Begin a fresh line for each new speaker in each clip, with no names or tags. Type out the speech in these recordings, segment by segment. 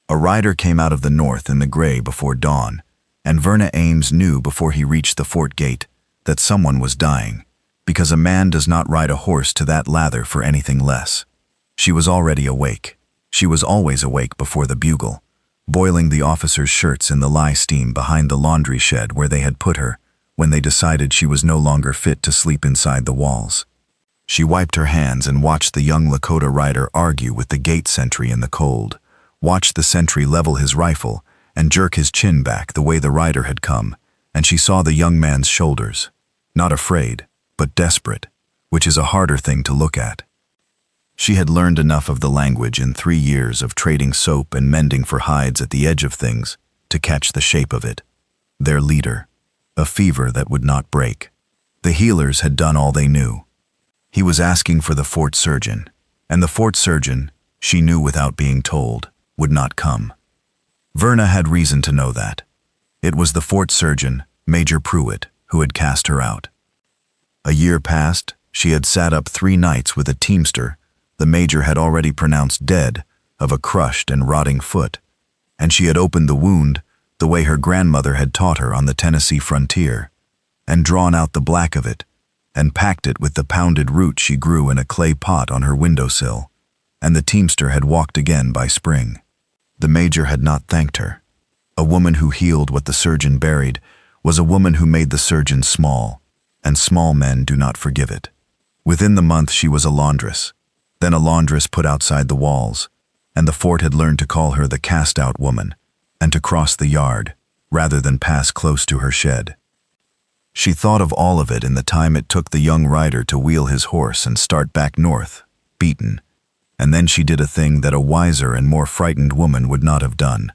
A rider came out of the north in the gray before dawn, and Verna Ames knew before he reached the fort gate that someone was dying, because a man does not ride a horse to that lather for anything less. She was already awake. She was always awake before the bugle, boiling the officers' shirts in the lye steam behind the laundry shed where they had put her when they decided she was no longer fit to sleep inside the walls. She wiped her hands and watched the young Lakota rider argue with the gate sentry in the cold, watched the sentry level his rifle and jerk his chin back the way the rider had come, and she saw the young man's shoulders, not afraid, but desperate, which is a harder thing to look at. She had learned enough of the language in 3 years of trading soap and mending for hides at the edge of things to catch the shape of it. Their leader, a fever that would not break. The healers had done all they knew. He was asking for the fort surgeon, and the fort surgeon, she knew without being told, would not come. Verna had reason to know that. It was the fort surgeon, Major Pruitt, who had cast her out. A year passed, she had sat up 3 nights with a teamster the major had already pronounced dead of a crushed and rotting foot, and she had opened the wound the way her grandmother had taught her on the Tennessee frontier, and drawn out the black of it, and packed it with the pounded root she grew in a clay pot on her windowsill, and the teamster had walked again by spring. The major had not thanked her. A woman who healed what the surgeon buried was a woman who made the surgeon small, and small men do not forgive it. Within the month she was a laundress, then a laundress put outside the walls, and the fort had learned to call her the cast-out woman, and to cross the yard, rather than pass close to her shed. She thought of all of it in the time it took the young rider to wheel his horse and start back north, beaten, and then she did a thing that a wiser and more frightened woman would not have done.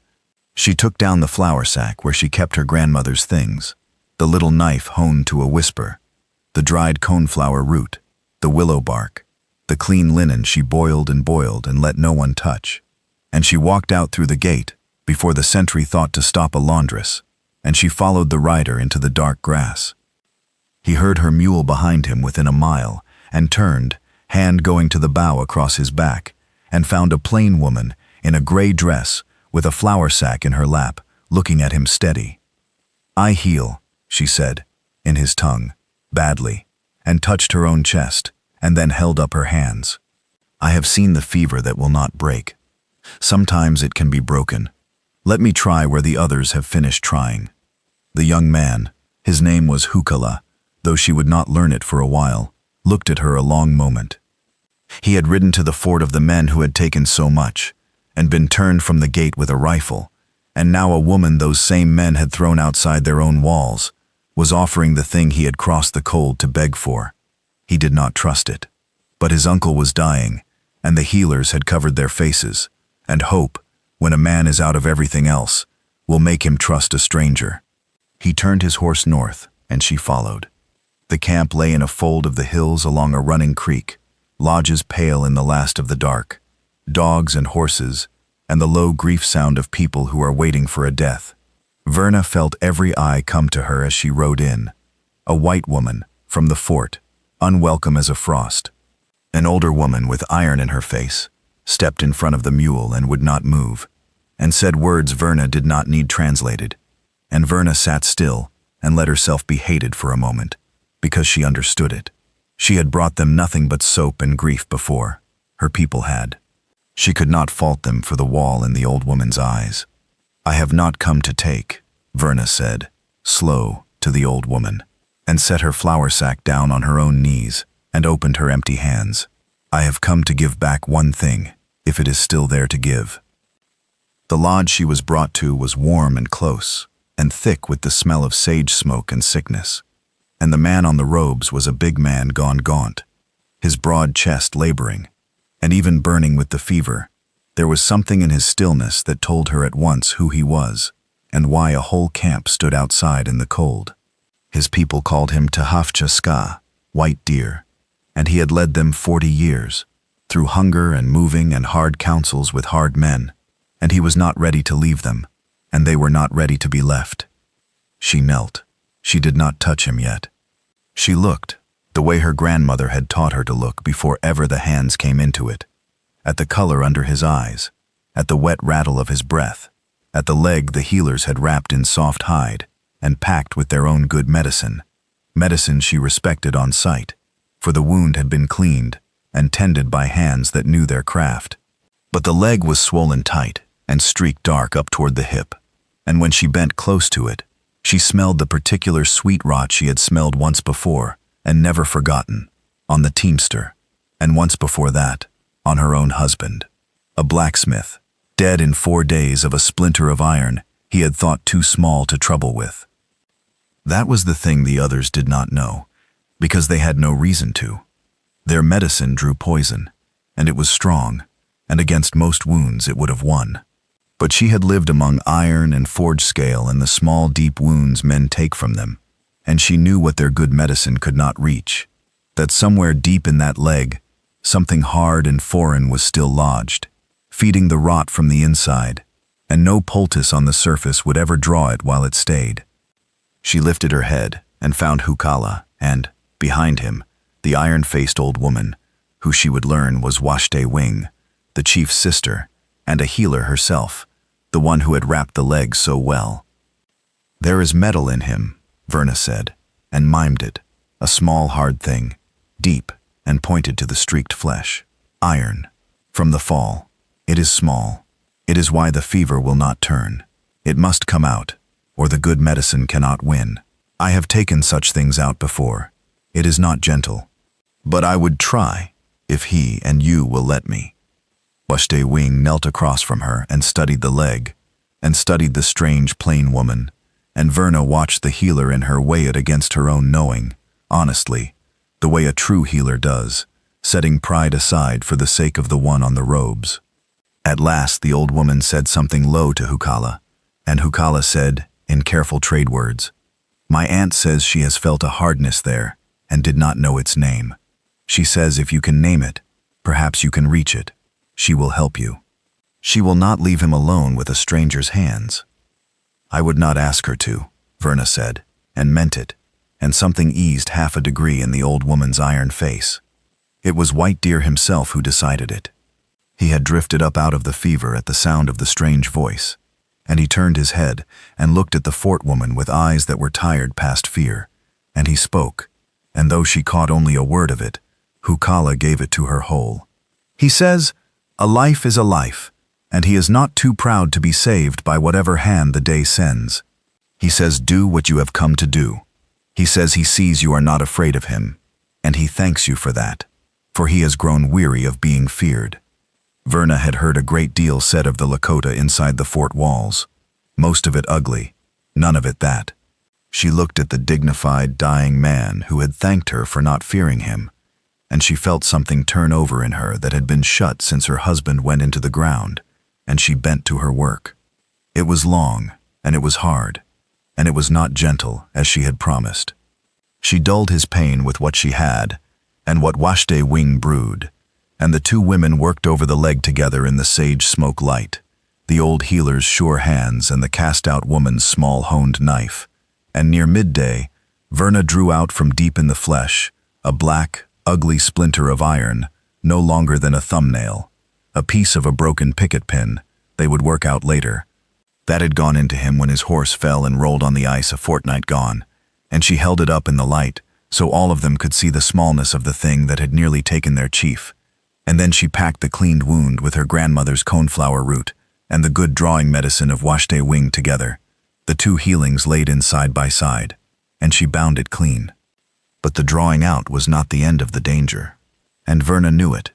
She took down the flour sack where she kept her grandmother's things, the little knife honed to a whisper, the dried coneflower root, the willow bark, the clean linen she boiled and let no one touch, and she walked out through the gate before the sentry thought to stop a laundress, and she followed the rider into the dark grass. He heard her mule behind him within a mile, and turned, hand going to the bow across his back, and found a plain woman in a gray dress with a flour sack in her lap, looking at him steady. "I heal," she said, in his tongue, badly, and touched her own chest, and then held up her hands. "I have seen the fever that will not break. Sometimes it can be broken. Let me try where the others have finished trying." The young man, his name was Hukala, though she would not learn it for a while, looked at her a long moment. He had ridden to the fort of the men who had taken so much, and been turned from the gate with a rifle, and now a woman those same men had thrown outside their own walls was offering the thing he had crossed the cold to beg for. He did not trust it. But his uncle was dying, and the healers had covered their faces, and hope, when a man is out of everything else, will make him trust a stranger. He turned his horse north, and she followed. The camp lay in a fold of the hills along a running creek, lodges pale in the last of the dark, dogs and horses, and the low grief sound of people who are waiting for a death. Verna felt every eye come to her as she rode in. A white woman, from the fort, unwelcome as a frost. An older woman with iron in her face, stepped in front of the mule and would not move, and said words Verna did not need translated. And Verna sat still and let herself be hated for a moment, because she understood it. She had brought them nothing but soap and grief before. Her people had. She could not fault them for the wall in the old woman's eyes. "I have not come to take," Verna said, slow, to the old woman, and set her flour sack down on her own knees and opened her empty hands. "I have come to give back one thing, if it is still there to give." The lodge she was brought to was warm and close, and thick with the smell of sage smoke and sickness. And the man on the robes was a big man gone gaunt, his broad chest laboring, and even burning with the fever. There was something in his stillness that told her at once who he was, and why a whole camp stood outside in the cold. His people called him Tahafchaska, white deer, and he had led them 40 years, through hunger and moving and hard councils with hard men, and he was not ready to leave them, and they were not ready to be left. She knelt. She did not touch him yet. She looked, the way her grandmother had taught her to look before ever the hands came into it, at the color under his eyes, at the wet rattle of his breath. At the leg the healers had wrapped in soft hide and packed with their own good medicine. Medicine she respected on sight, for the wound had been cleaned and tended by hands that knew their craft. But the leg was swollen tight and streaked dark up toward the hip, and when she bent close to it, she smelled the particular sweet rot she had smelled once before and never forgotten, on the teamster, and once before that, on her own husband. A blacksmith, dead in 4 days of a splinter of iron he had thought too small to trouble with. That was the thing the others did not know, because they had no reason to. Their medicine drew poison, and it was strong, and against most wounds it would have won. But she had lived among iron and forge scale and the small deep wounds men take from them, and she knew what their good medicine could not reach, that somewhere deep in that leg, something hard and foreign was still lodged, feeding the rot from the inside, and no poultice on the surface would ever draw it while it stayed. She lifted her head and found Hukala, and, behind him, the iron-faced old woman, who she would learn was Washte Wing, the chief's sister, and a healer herself, the one who had wrapped the leg so well. "There is metal in him," Verna said, and mimed it, a small hard thing, deep, and pointed to the streaked flesh. "Iron. From the fall. It is small. It is why the fever will not turn. It must come out, or the good medicine cannot win. I have taken such things out before. It is not gentle. But I would try, if he and you will let me." Washte Wing knelt across from her and studied the leg, and studied the strange plain woman, and Verna watched the healer in her weigh it against her own knowing, honestly, the way a true healer does, setting pride aside for the sake of the one on the robes. At last the old woman said something low to Hukala, and Hukala said, in careful trade words, "My aunt says she has felt a hardness there, and did not know its name. She says if you can name it, perhaps you can reach it. She will help you. She will not leave him alone with a stranger's hands." "I would not ask her to," Verna said, and meant it, and something eased half a degree in the old woman's iron face. It was White Deer himself who decided it. He had drifted up out of the fever at the sound of the strange voice, and he turned his head and looked at the fort woman with eyes that were tired past fear, and he spoke, and though she caught only a word of it, Hukala gave it to her whole. "He says, a life is a life, and he is not too proud to be saved by whatever hand the day sends. He says do what you have come to do. He says he sees you are not afraid of him, and he thanks you for that, for he has grown weary of being feared." Verna had heard a great deal said of the Lakota inside the fort walls, most of it ugly, none of it that. She looked at the dignified, dying man who had thanked her for not fearing him, and she felt something turn over in her that had been shut since her husband went into the ground, and she bent to her work. It was long, and it was hard, and it was not gentle as she had promised. She dulled his pain with what she had, and what Washte Wing brewed, and the two women worked over the leg together in the sage smoke light, the old healer's sure hands and the cast-out woman's small-honed knife, and near midday, Verna drew out from deep in the flesh a black, ugly splinter of iron, no longer than a thumbnail, a piece of a broken picket pin they would work out later. That had gone into him when his horse fell and rolled on the ice a fortnight gone, and she held it up in the light so all of them could see the smallness of the thing that had nearly taken their chief. And then she packed the cleaned wound with her grandmother's coneflower root and the good drawing medicine of Washte Wing together, the two healings laid in side by side, and she bound it clean. But the drawing out was not the end of the danger, and Verna knew it,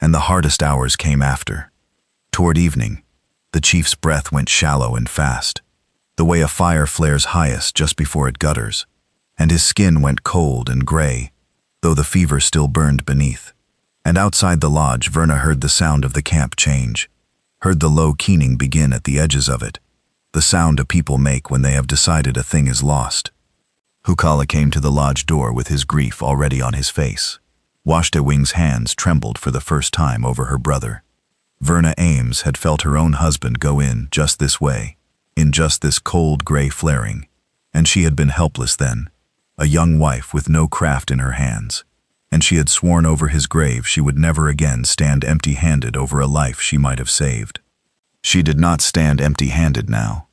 and the hardest hours came after. Toward evening, the chief's breath went shallow and fast, the way a fire flares highest just before it gutters, and his skin went cold and gray, though the fever still burned beneath. And outside the lodge, Verna heard the sound of the camp change, heard the low keening begin at the edges of it, the sound a people make when they have decided a thing is lost. Hukala came to the lodge door with his grief already on his face. Washte Wing's hands trembled for the first time over her brother. Verna Ames had felt her own husband go in just this way, in just this cold gray flaring, and she had been helpless then, a young wife with no craft in her hands, and she had sworn over his grave she would never again stand empty-handed over a life she might have saved. She did not stand empty-handed now.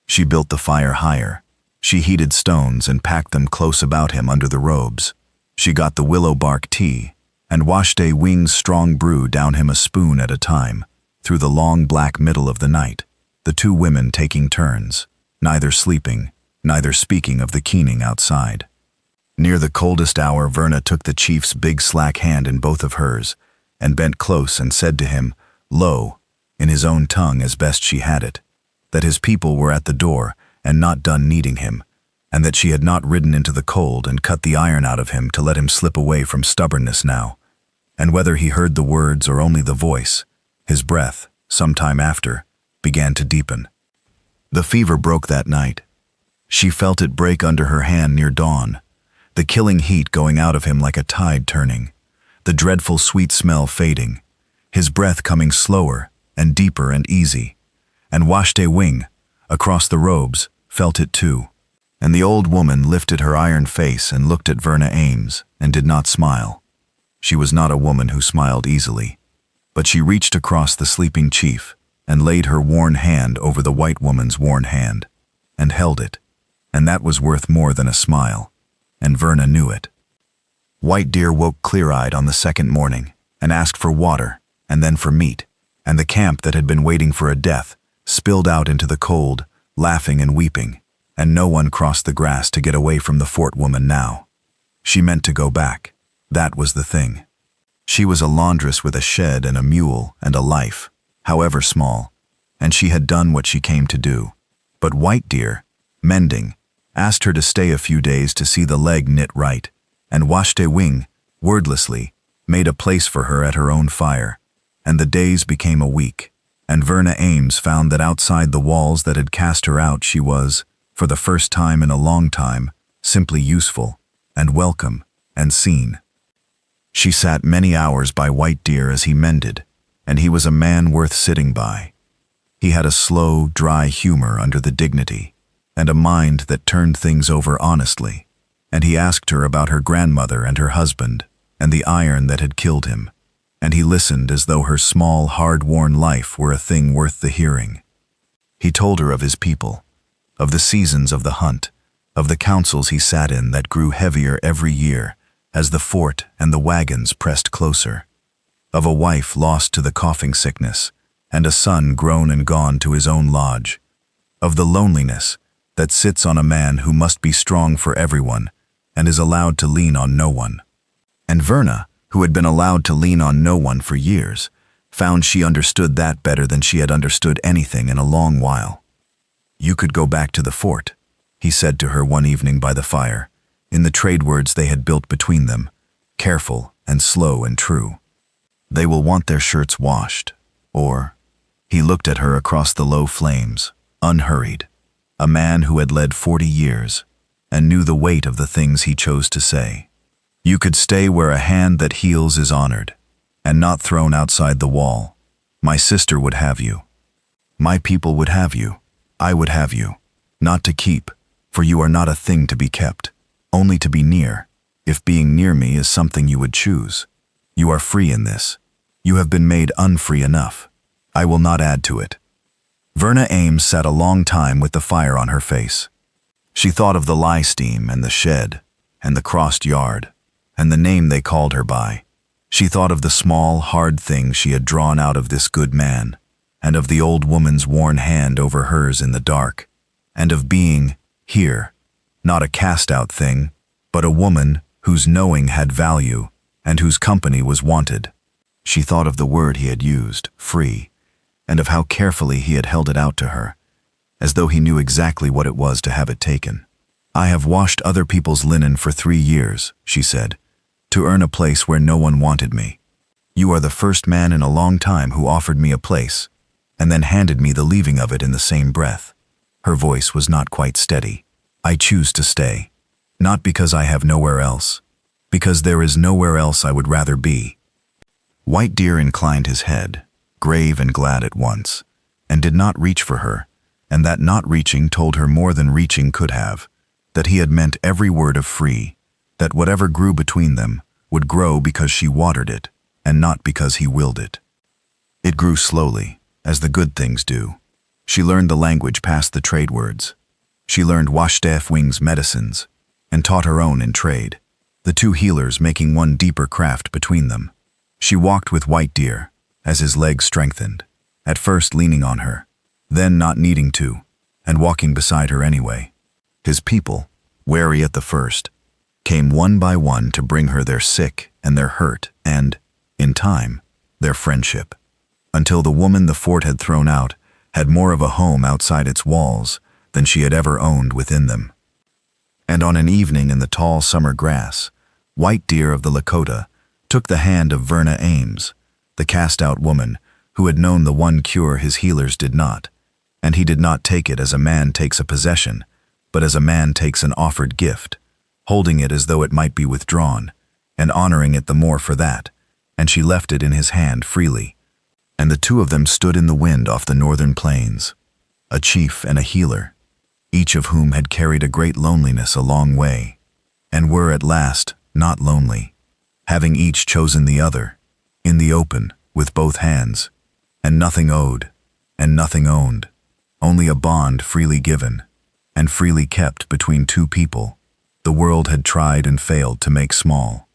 She built the fire higher. She heated stones and packed them close about him under the robes. She got the willow bark tea, and washed a wing's strong brew down him a spoon at a time, through the long black middle of the night, the two women taking turns, neither sleeping, neither speaking of the keening outside. Near the coldest hour, Verna took the chief's big slack hand in both of hers, and bent close and said to him, low, in his own tongue as best she had it, that his people were at the door and not done needing him, and that she had not ridden into the cold and cut the iron out of him to let him slip away from stubbornness now. And whether he heard the words or only the voice, his breath, some time after, began to deepen. The fever broke that night. She felt it break under her hand near dawn, the killing heat going out of him like a tide turning, the dreadful sweet smell fading, his breath coming slower and deeper and easy, and Washte Wing, across the robes, felt it too. And the old woman lifted her iron face and looked at Verna Ames and did not smile. She was not a woman who smiled easily, but she reached across the sleeping chief and laid her worn hand over the white woman's worn hand, and held it, and that was worth more than a smile, and Verna knew it. White Deer woke clear-eyed on the second morning and asked for water and then for meat, and the camp that had been waiting for a death spilled out into the cold, laughing and weeping, and no one crossed the grass to get away from the fort woman now. She meant to go back. That was the thing. She was a laundress with a shed and a mule and a life, however small, and she had done what she came to do. But White Deer, mending, asked her to stay a few days to see the leg knit right, and Washte Wing, wordlessly, made a place for her at her own fire, and the days became a week, and Verna Ames found that outside the walls that had cast her out she was, for the first time in a long time, simply useful, and welcome, and seen. She sat many hours by White Deer as he mended, and he was a man worth sitting by. He had a slow, dry humor under the dignity, and a mind that turned things over honestly, and he asked her about her grandmother and her husband, and the iron that had killed him, and he listened as though her small, hard-worn life were a thing worth the hearing. He told her of his people, of the seasons of the hunt, of the councils he sat in that grew heavier every year as the fort and the wagons pressed closer, of a wife lost to the coughing sickness, and a son grown and gone to his own lodge, of the loneliness that sits on a man who must be strong for everyone and is allowed to lean on no one. And Verna, who had been allowed to lean on no one for years, found she understood that better than she had understood anything in a long while. "You could go back to the fort," he said to her one evening by the fire, in the trade words they had built between them, careful and slow and true. "They will want their shirts washed, or—" He looked at her across the low flames, unhurried, a man who had led 40 years, and knew the weight of the things he chose to say. "You could stay where a hand that heals is honored, and not thrown outside the wall. My sister would have you. My people would have you. I would have you, not to keep, for you are not a thing to be kept, only to be near, if being near me is something you would choose. You are free in this. You have been made unfree enough. I will not add to it." Verna Ames sat a long time with the fire on her face. She thought of the lye steam and the shed, and the crossed yard, and the name they called her by. She thought of the small, hard things she had drawn out of this good man, and of the old woman's worn hand over hers in the dark, and of being, here, not a cast-out thing, but a woman whose knowing had value and whose company was wanted. She thought of the word he had used, free, and of how carefully he had held it out to her, as though he knew exactly what it was to have it taken. "I have washed other people's linen for 3 years," she said, "to earn a place where no one wanted me. You are the first man in a long time who offered me a place, and then handed me the leaving of it in the same breath." Her voice was not quite steady. "I choose to stay, not because I have nowhere else, because there is nowhere else I would rather be." White Deer inclined his head, grave and glad at once, and did not reach for her, and that not reaching told her more than reaching could have, that he had meant every word of free, that whatever grew between them would grow because she watered it, and not because he willed it. It grew slowly, as the good things do. She learned the language past the trade words. She learned Washtef Wing's medicines, and taught her own in trade, the two healers making one deeper craft between them. She walked with White Deer, as his legs strengthened, at first leaning on her, then not needing to, and walking beside her anyway. His people, wary at the first, came one by one to bring her their sick and their hurt and, in time, their friendship, until the woman the fort had thrown out had more of a home outside its walls than she had ever owned within them. And on an evening in the tall summer grass, White Deer of the Lakota took the hand of Verna Ames, the cast-out woman who had known the one cure his healers did not, and he did not take it as a man takes a possession, but as a man takes an offered gift, holding it as though it might be withdrawn, and honoring it the more for that, and she left it in his hand freely. And the two of them stood in the wind off the northern plains, a chief and a healer, each of whom had carried a great loneliness a long way, and were at last not lonely, having each chosen the other, in the open, with both hands, and nothing owed, and nothing owned, only a bond freely given, and freely kept between two people the world had tried and failed to make small.